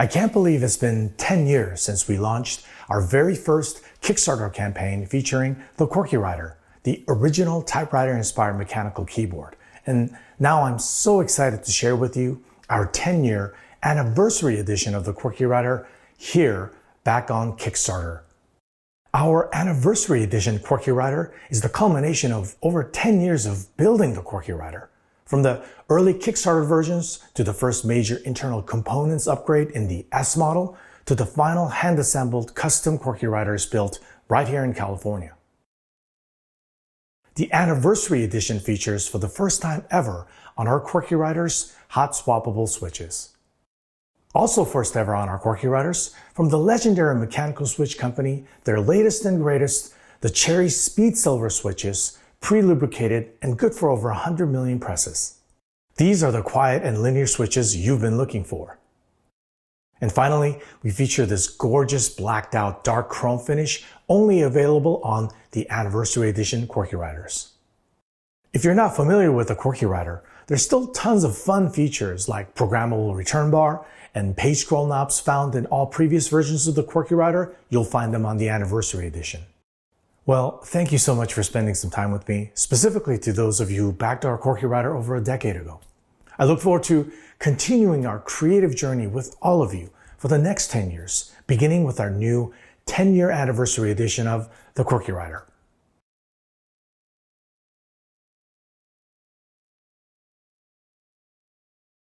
I can't believe it's been 10 years since we launched our very first Kickstarter campaign featuring the Qwerkywriter, the original typewriter-inspired mechanical keyboard. And now I'm so excited to share with you our 10-year anniversary edition of the Qwerkywriter here back on Kickstarter. Our anniversary edition Qwerkywriter is the culmination of over 10 years of building the Qwerkywriter. From the early Kickstarter versions to the first major internal components upgrade in the S model to the final hand-assembled custom Qwerkywriters built right here in California. The anniversary edition features for the first time ever on our Qwerkywriters hot swappable switches. Also first ever on our Qwerkywriters, from the legendary mechanical switch company, their latest and greatest, the Cherry Speed Silver switches, pre-lubricated and good for over 100 million presses. These are the quiet and linear switches you've been looking for. And finally, we feature this gorgeous blacked out dark chrome finish only available on the anniversary edition Qwerkywriters. If you're not familiar with the Qwerkywriter, there's still tons of fun features like programmable return bar and page scroll knobs found in all previous versions of the Qwerkywriter. You'll find them on the anniversary edition. Well, thank you so much for spending some time with me, specifically to those of you who backed our Qwerkywriter over a decade ago. I look forward to continuing our creative journey with all of you for the next 10 years, beginning with our new 10-year anniversary edition of the Qwerkywriter.